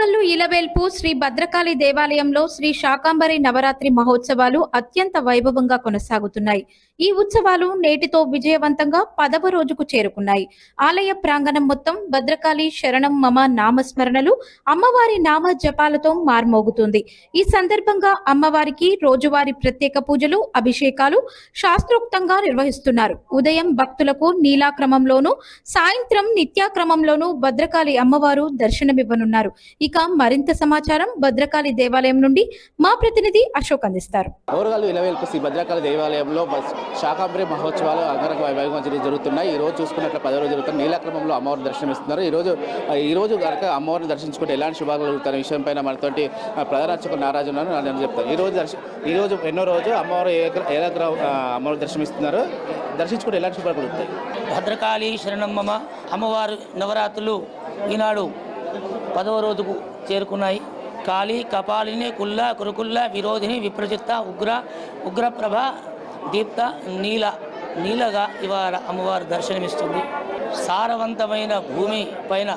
ఓరుగల్లు ఇలవేల్పు శ్రీ భద్రకాళి దేవాలయంలో శ్రీ శాకాంబరి నవరాత్రి మహోత్సవాలు అత్యంత వైభవంగా కొనసాగుతున్నాయి. ఈ ఉత్సవాలు నేటితో విజయవంతంగా 10వ రోజుకు చేరుకున్నాయి. ఆలయ ప్రాంగణం మొత్తం భద్రకాళి శరణం మమ నామస్మరణలు, అమ్మవారి నామ జపాలతో మార్మోగుతుంది. ఈ సందర్భంగా అమ్మవారికి రోజువారీ ప్రత్యేక పూజలు, అభిషేకాలు శాస్త్రోక్తంగా నిర్వహిస్తున్నారు. ఉదయం భక్తులకు నీలాక్రమంలోనూ, సాయంత్రం నిత్యాక్రమంలోనూ భద్రకాళి అమ్మవారు దర్శనమివ్వనున్నారు. ఇక మరింత సమాచారం భద్రకాళి దేవాలయం నుండి మా ప్రతినిధి అశోక్ అందిస్తారు. ఓరుగల్లు ఇలవేల్పు శ్రీ భద్రకాళి దేవాలయంలో శాకాంబరి మహోత్సవాలు అంగరంగ వైభవంగా జరుగుతున్నాయి. ఈ రోజు చూసుకున్నట్లు 10 రోజులు జరుగుతున్న నీలాక్రమంలో అమ్మవారిని దర్శనమిస్తున్నారు. ఈ రోజు కనుక అమ్మవారిని దర్శించుకుంటే ఎలాంటి శుభాలు కలుగుతాయి విషయం పైన మనతోటి ప్రధానార్చకులు నారాజు ఉన్నారు. నేను చెప్తాను. ఈ రోజు ఎన్నో రోజు అమ్మవారు అమ్మవారు దర్శనమిస్తున్నారు. దర్శించుకుంటే ఎలాంటి శుభాలు కలుగుతాయి? భద్రకాళి శరణమ్మ అమ్మవారు నవరాత్రులు ఈనాడు 10వ రోజుకు చేరుకున్నాయి. కాళీ కపాలిని కుల్ల కురుకుల్ల విరోధిని విప్రచిత్త ఉగ్రప్రభ దీప్త నీలగా ఇవాళ అమ్మవారు దర్శనమిస్తుంది. సారవంతమైన భూమి పైన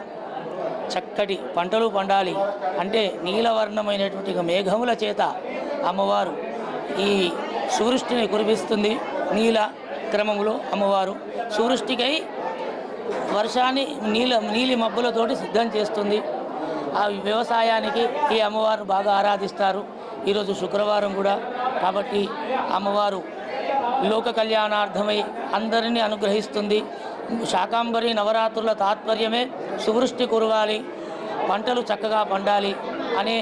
చక్కటి పంటలు పండాలి అంటే నీలవర్ణమైనటువంటి మేఘముల చేత అమ్మవారు ఈ సూవృష్టిని కురిపిస్తుంది. నీల క్రమంలో అమ్మవారు సూవృష్టికై వర్షాన్ని నీలి మబ్బులతోటి సిద్ధం చేస్తుంది. ఆ వ్యవసాయానికి ఈ అమ్మవారు బాగా ఆరాధిస్తారు. ఈరోజు శుక్రవారం కూడా కాబట్టి అమ్మవారు లోక కళ్యాణార్థమై అందరినీ అనుగ్రహిస్తుంది. శాకాంబరి నవరాత్రుల తాత్పర్యమే సువృష్టి కురవాలి, పంటలు చక్కగా పండాలి అనే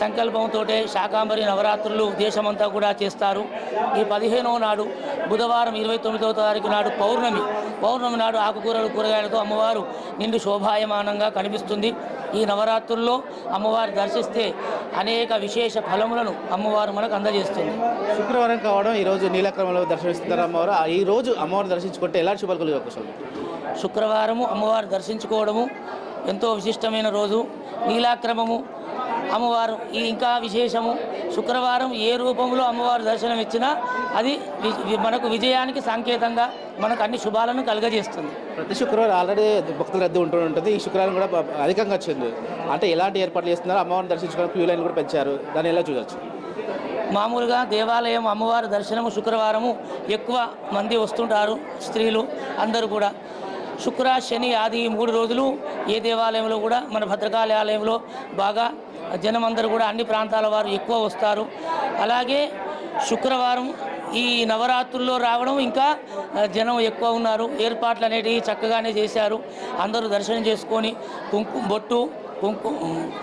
సంకల్పంతో శాకాంబరి నవరాత్రులు దేశమంతా కూడా చేస్తారు. ఈ 15వ నాడు బుధవారం 29వ తారీఖు నాడు పౌర్ణమి నాడు ఆకుకూరలు కూరగాయలతో అమ్మవారు నిండు శోభాయమానంగా కనిపిస్తుంది. ఈ నవరాత్రుల్లో అమ్మవారు దర్శిస్తే అనేక విశేష ఫలములను అమ్మవారు మనకు అందజేస్తుంది. శుక్రవారం కావడం ఈరోజు నీలక్రమంలో దర్శనమిస్తున్నారు అమ్మవారు. ఈ రోజు అమ్మవారు దర్శించుకుంటే ఎలాంటి శుభాలు కలుగుతాయి? శుక్రవారము అమ్మవారు దర్శించుకోవడము ఎంతో విశిష్టమైన రోజు. నీలాక్రమము అమ్మవారు ఇంకా విశేషము. శుక్రవారం ఏ రూపంలో అమ్మవారు దర్శనం ఇచ్చినా అది మనకు విజయానికి సంకేతంగా మనకు అన్ని శుభాలను కలుగజేస్తుంది. ప్రతి శుక్రవారం ఆల్రెడీ భక్తుల రద్దీ ఉంటుంది. ఈ శుక్రవారం కూడా అధికంగా వచ్చింది. అంటే ఎలాంటి ఏర్పాట్లు చేస్తున్నారు? అమ్మవారిని దర్శించుకోవడానికి క్యూ లైన్ కూడా పెంచారు. దాన్ని ఎలా చూడవచ్చు? మామూలుగా దేవాలయం అమ్మవారి దర్శనము శుక్రవారము ఎక్కువ మంది వస్తుంటారు. స్త్రీలు అందరూ కూడా శుక్ర శని ఆది 3 రోజులు ఏ దేవాలయంలో కూడా మన భద్రకాళి ఆలయంలో బాగా జనమందరూ కూడా అన్ని ప్రాంతాల వారు ఎక్కువ వస్తారు. అలాగే శుక్రవారం ఈ నవరాత్రుల్లో రావడం ఇంకా జనం ఎక్కువ ఉన్నారు. ఏర్పాట్లు అనేటివి చక్కగానే చేశారు. అందరూ దర్శనం చేసుకొని బొట్టు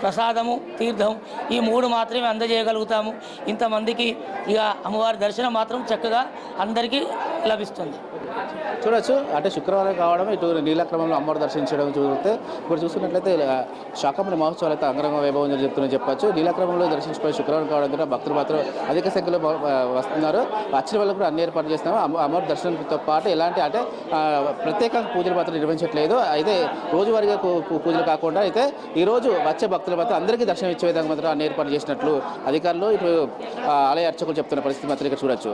ప్రసాదము తీర్థం ఈ 3 మాత్రమే అందజేయగలుగుతాము. ఇంతమందికి ఇక అమ్మవారి దర్శనం మాత్రం చక్కగా అందరికీ లభిస్తుంది. చూడొచ్చు. అంటే శుక్రవారం కావడం ఇటు నీలక్రమంలో అమ్మవారు దర్శించడం చూస్తే ఇప్పుడు చూసుకున్నట్లయితే శాకాంబరి మహోత్సవాలు అయితే అంగరంగ వైభవం చెప్తుందని చెప్పచ్చు. నీలక్రమంలో దర్శించుకుని శుక్రవారం కావడం ద్వారా భక్తులు మాత్రం అధిక సంఖ్యలో వస్తున్నారు. వచ్చిన వాళ్ళు కూడా అన్ని ఏర్పాటు చేస్తున్నాము. అమ్మవారి దర్శనంతో పాటు ఎలాంటి అంటే ప్రత్యేకంగా పూజలు మాత్రం నిర్వహించట్లేదు. అయితే రోజువారీగా పూజలు కాకుండా అయితే ఈరోజు వచ్చే భక్తులు మాత్రం అందరికీ దర్శనం ఇచ్చే విధంగా మాత్రం అన్ని ఏర్పాటు చేసినట్లు అధికారులు ఇటు ఆలయ అర్చకులు చెప్తున్న పరిస్థితి మాత్రం ఇక్కడ చూడొచ్చు.